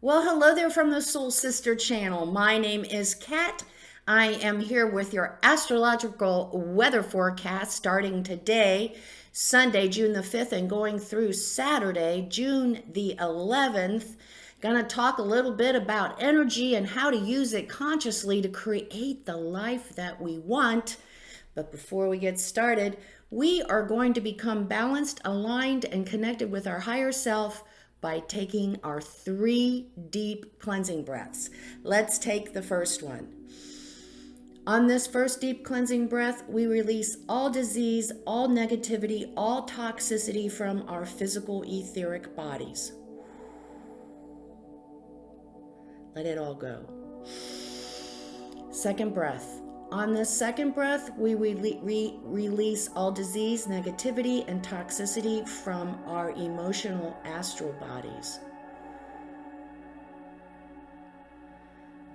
Well, hello there from the Soul Sister channel. My name is Kat. I am here with your astrological weather forecast starting today, Sunday, June the 5th, and going through Saturday, June the 11th. Gonna talk a little bit about energy and how to use it consciously to create the life that we want. But before we get started, we are going to become balanced, aligned, and connected with our higher self by taking our 3 deep cleansing breaths. Let's take the first one. On this first deep cleansing breath, we release all disease, all negativity, all toxicity from our physical etheric bodies. Let it all go. Second breath. On this second breath, we release all disease, negativity, and toxicity from our emotional astral bodies.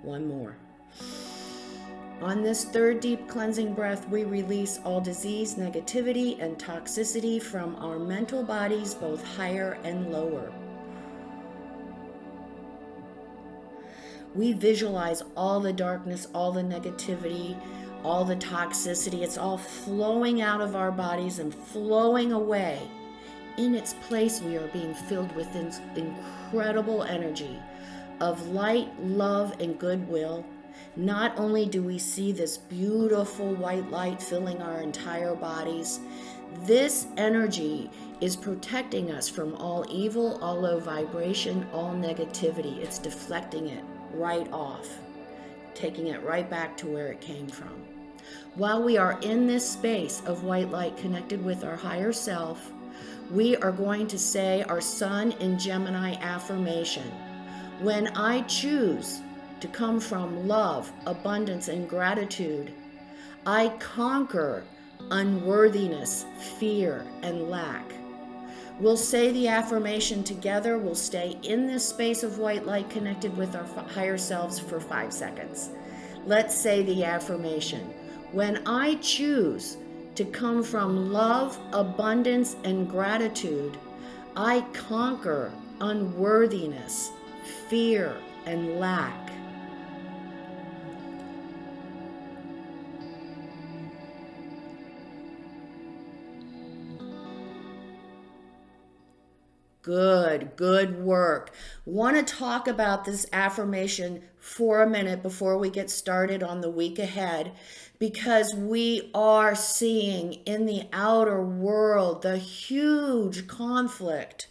One more. On this third deep cleansing breath, we release all disease, negativity, and toxicity from our mental bodies, both higher and lower. We visualize all the darkness, all the negativity, all the toxicity. It's all flowing out of our bodies and flowing away. In its place, we are being filled with this incredible energy of light, love, and goodwill. Not only do we see this beautiful white light filling our entire bodies, this energy is protecting us from all evil, all low vibration, all negativity. It's deflecting it right off, taking it right back to where it came from. While we are in this space of white light connected with our higher self, we are going to say our Sun in Gemini Affirmation. When I choose to come from love, abundance, and gratitude, I conquer unworthiness, fear, and lack. We'll say the affirmation together. We'll stay in this space of white light connected with our higher selves for 5 seconds. Let's say the affirmation. When I choose to come from love, abundance, and gratitude, I conquer unworthiness, fear, and lack. Good work. Want to talk about this affirmation for a minute before we get started on the week ahead, because we are seeing in the outer world the huge conflict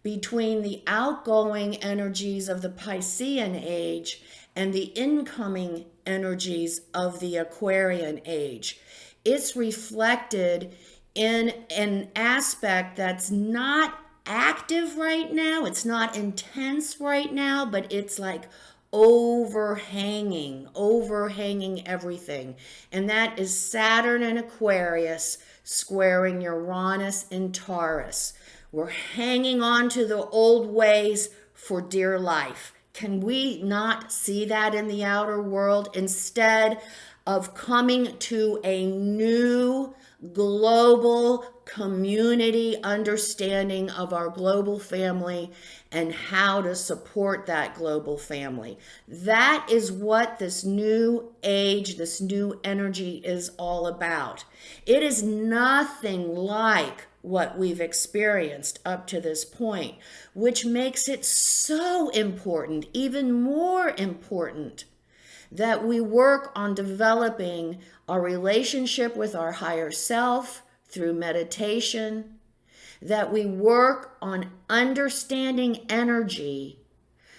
between the outgoing energies of the Piscean age and the incoming energies of the Aquarian age. It's reflected in an aspect that's not active right now. It's not intense right now, but it's like overhanging everything. And that is Saturn in Aquarius squaring Uranus in Taurus. We're hanging on to the old ways for dear life. Can we not see that in the outer world instead of coming to a new global community understanding of our global family and how to support that global family? That is what this new age, this new energy is all about. It is nothing like what we've experienced up to this point, which makes it so important, even more important, that we work on developing our relationship with our higher self through meditation, that we work on understanding energy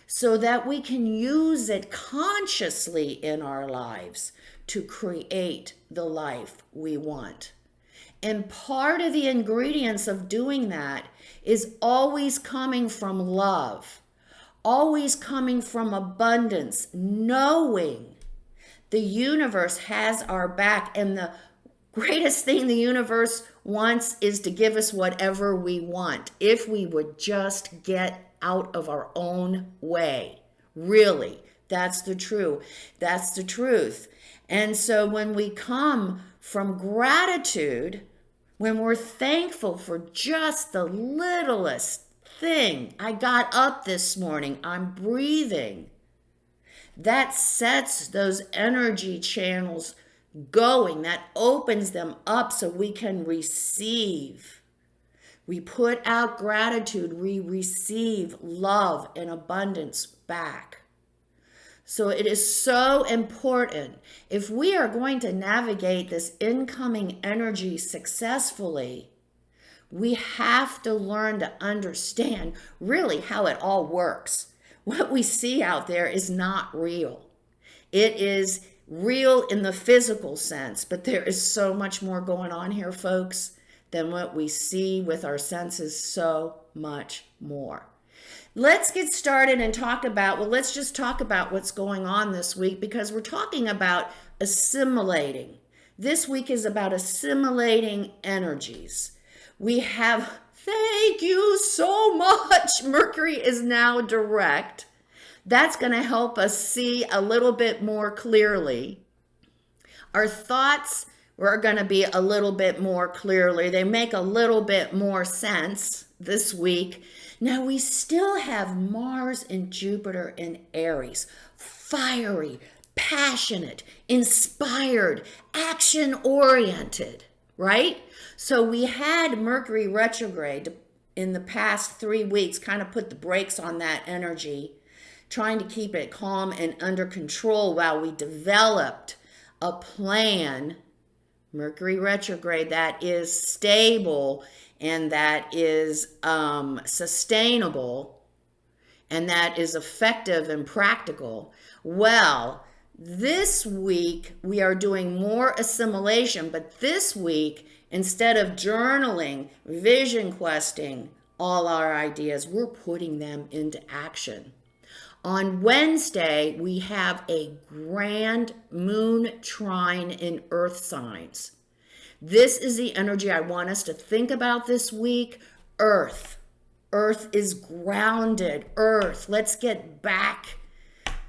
so that we can use it consciously in our lives to create the life we want. And part of the ingredients of doing that is always coming from love, always coming from abundance, knowing the universe has our back, and the greatest thing the universe wants is to give us whatever we want if we would just get out of our own way. Really, that's the truth. And so when we come from gratitude, when we're thankful for just the littlest thing. I got up this morning. I'm breathing. That sets those energy channels going. That opens them up so we can receive. We put out gratitude. We receive love and abundance back. So it is so important. If we are going to navigate this incoming energy successfully, we have to learn to understand really how it all works. What we see out there is not real. It is real in the physical sense, but there is so much more going on here, folks, than what we see with our senses, so much more. Let's get started and let's just talk about what's going on this week, because we're talking about assimilating. This week is about assimilating energies. We have, thank you so much, Mercury is now direct. That's going to help us see a little bit more clearly. Our thoughts are going to be a little bit more clearly. They make a little bit more sense this week. Now, we still have Mars and Jupiter in Aries, fiery, passionate, inspired, action-oriented, right? So we had Mercury retrograde in the past 3 weeks, kind of put the brakes on that energy, trying to keep it calm and under control while we developed a plan, Mercury retrograde, that is stable and that is sustainable and that is effective and practical. Well, this week we are doing more assimilation, but this week, instead of journaling, vision questing all our ideas, we're putting them into action. On Wednesday, we have a grand moon trine in earth signs. This is the energy I want us to think about this week. Earth. Earth is grounded. Earth. Let's get back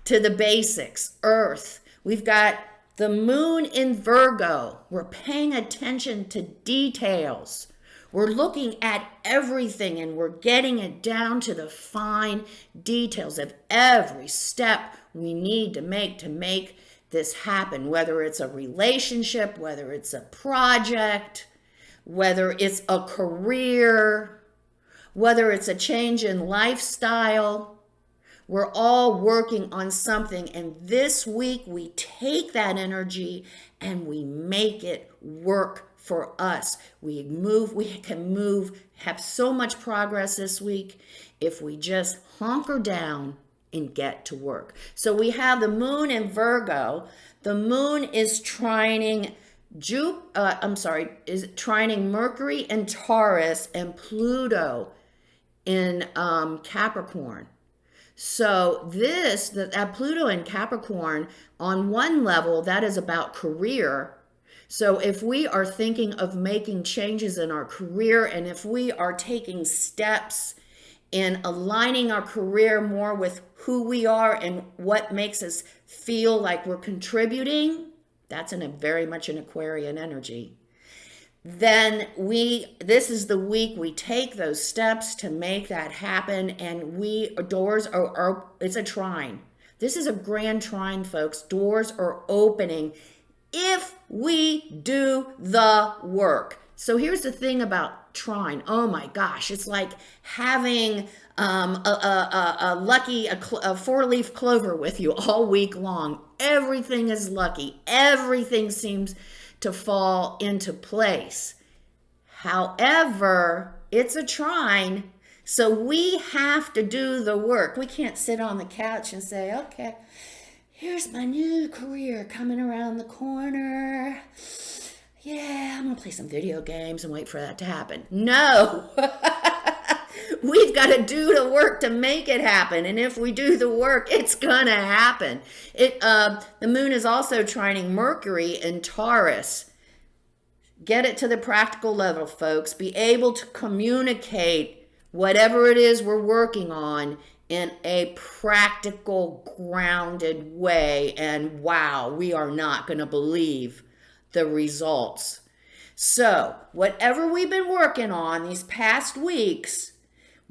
to the basics. Earth. We've got the moon in Virgo. We're paying attention to details. We're looking at everything and we're getting it down to the fine details of every step we need to make this happen, whether it's a relationship, whether it's a project, whether it's a career, whether it's a change in lifestyle. We're all working on something, and this week we take that energy and we make it work for us. We can move, have so much progress this week if we just hunker down and get to work. So we have the moon in Virgo. The moon is trining trining Mercury and Taurus and Pluto in Capricorn. So that Pluto in Capricorn, on one level, that is about career. So if we are thinking of making changes in our career, and if we are taking steps in aligning our career more with who we are and what makes us feel like we're contributing, that's very much an Aquarian energy. Then this is the week we take those steps to make that happen, and it's a trine. This is a grand trine, folks. Doors are opening if we do the work. So here's the thing about trine. Oh my gosh, it's like having a four-leaf clover with you all week long. Everything is lucky. Everything seems to fall into place. However, it's a trine, so we have to do the work. We can't sit on the couch and say, okay, here's my new career coming around the corner. Yeah, I'm going to play some video games and wait for that to happen. No. We've got to do the work to make it happen. And if we do the work, it's going to happen. The moon is also trining Mercury in Taurus. Get it to the practical level, folks. Be able to communicate whatever it is we're working on in a practical, grounded way. And wow, we are not going to believe the results. So whatever we've been working on these past weeks,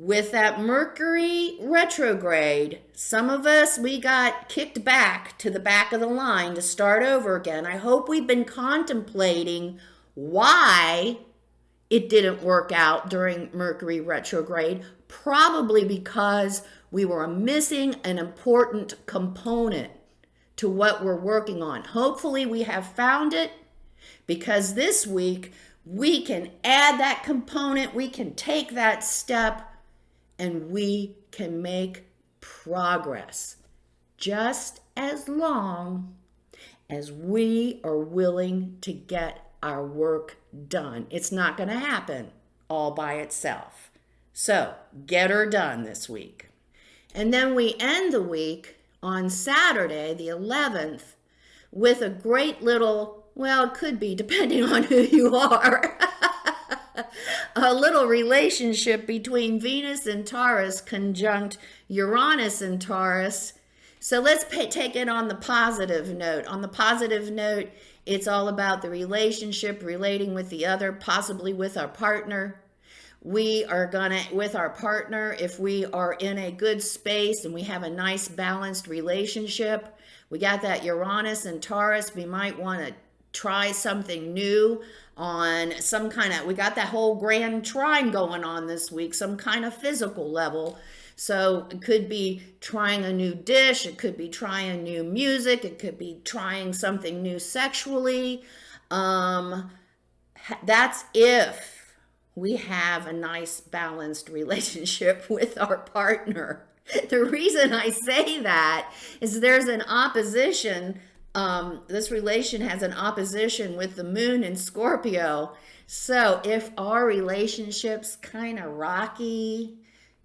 With that Mercury retrograde, some of us, we got kicked back to the back of the line to start over again. I hope we've been contemplating why it didn't work out during Mercury retrograde, probably because we were missing an important component to what we're working on. Hopefully we have found it, because this week we can add that component, we can take that step, and we can make progress, just as long as we are willing to get our work done. It's not going to happen all by itself. So get her done this week. And then we end the week on Saturday, the 11th, with a great little, well, it could be depending on who you are, a little relationship between Venus and Taurus conjunct Uranus and Taurus. So let's take it on the positive note. On the positive note, it's all about the relationship, relating with the other, possibly with our partner. We are gonna, with our partner, if we are in a good space and we have a nice balanced relationship, we got that Uranus and Taurus, we might want to try something new on some kind of, we got that whole grand trine going on this week, some kind of physical level. So it could be trying a new dish, it could be trying new music, it could be trying something new sexually. That's if we have a nice balanced relationship with our partner. The reason I say that is there's an opposition. This relation has an opposition with the moon in Scorpio. So if our relationship's kind of rocky,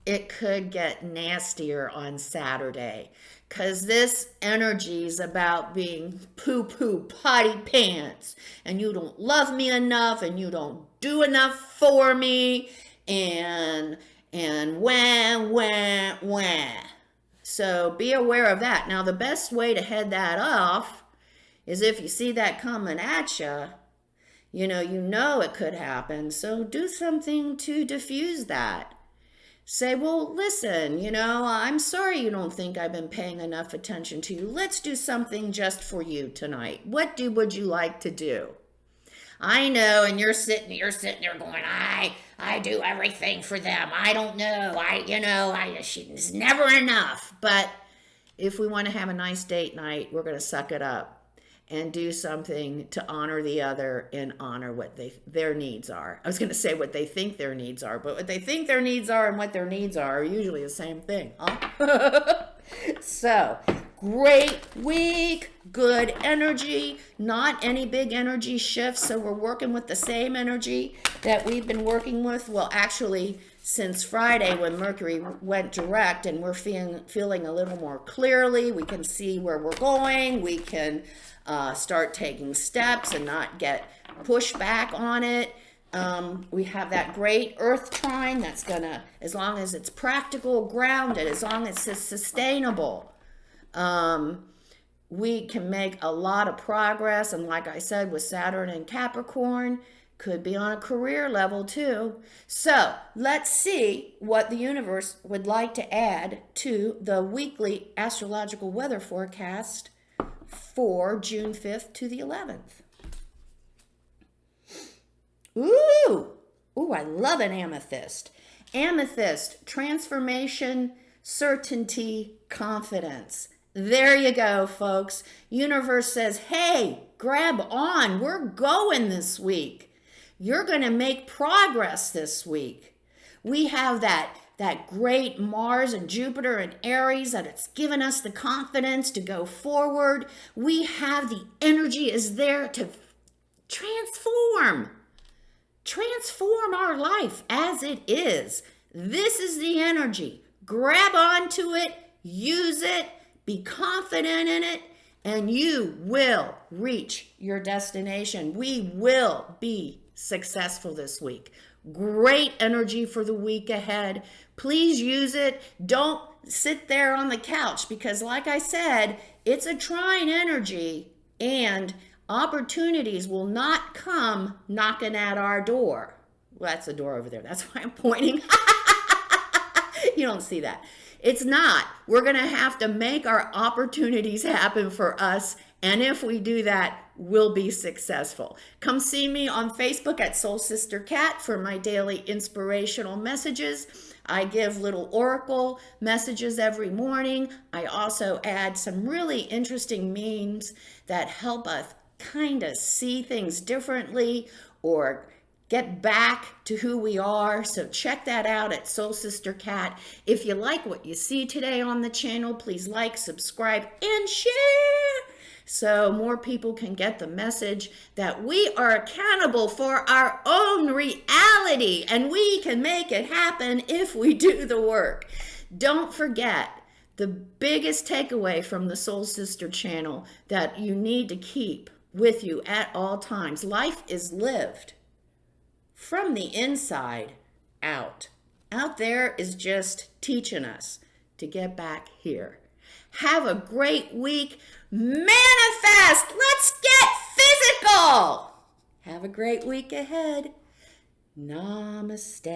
it could get nastier on Saturday, because this energy is about being poo-poo potty pants, and you don't love me enough, and you don't do enough for me, and wah. So be aware of that. Now, the best way to head that off is if you see that coming at you, you know it could happen. So do something to diffuse that. Say, well, listen, I'm sorry you don't think I've been paying enough attention to you. Let's do something just for you tonight. What would you like to do? I know, and you're sitting there going, I do everything for them. I don't know. It's never enough. But if we want to have a nice date night, we're going to suck it up and do something to honor the other and honor what their needs are. I was going to say what they think their needs are, but what they think their needs are and what their needs are usually the same thing, huh? So, great week, good energy, not any big energy shifts, so we're working with the same energy that we've been working with. Well, actually, since Friday when Mercury went direct, and we're feeling a little more clearly, we can see where we're going, we can start taking steps and not get pushed back on it. We have that great earth trine that's gonna, as long as it's practical, grounded, as long as it's sustainable, we can make a lot of progress. And like I said, with Saturn and Capricorn, could be on a career level too. So let's see what the universe would like to add to the weekly astrological weather forecast for June 5th to the 11th. Ooh, I love an amethyst. Amethyst, transformation, certainty, confidence. There you go, folks. Universe says, hey, grab on. We're going this week. You're going to make progress this week. We have that great Mars and Jupiter and Aries that it's given us the confidence to go forward. We have the energy is there to transform our life as it is. This is the energy. Grab onto it, use it, be confident in it, and you will reach your destination. We will be successful this week. Great energy for the week ahead. Please use it. Don't sit there on the couch, because like I said, it's a trine energy and opportunities will not come knocking at our door. Well, that's the door over there. That's why I'm pointing. You don't see that. It's not. We're going to have to make our opportunities happen for us. And if we do that, we'll be successful. Come see me on Facebook at Soul Sister Cat for my daily inspirational messages. I give little oracle messages every morning. I also add some really interesting memes that help us kind of see things differently or get back to who we are. So check that out at Soul Sister Cat. If you like what you see today on the channel, please like, subscribe, and share so more people can get the message that we are accountable for our own reality and we can make it happen if we do the work. Don't forget, the biggest takeaway from the Soul Sister channel that you need to keep with you at all times: life is lived from the inside out. Out there is just teaching us to get back here. Have a great week. Manifest. Let's get physical. Have a great week ahead. Namaste.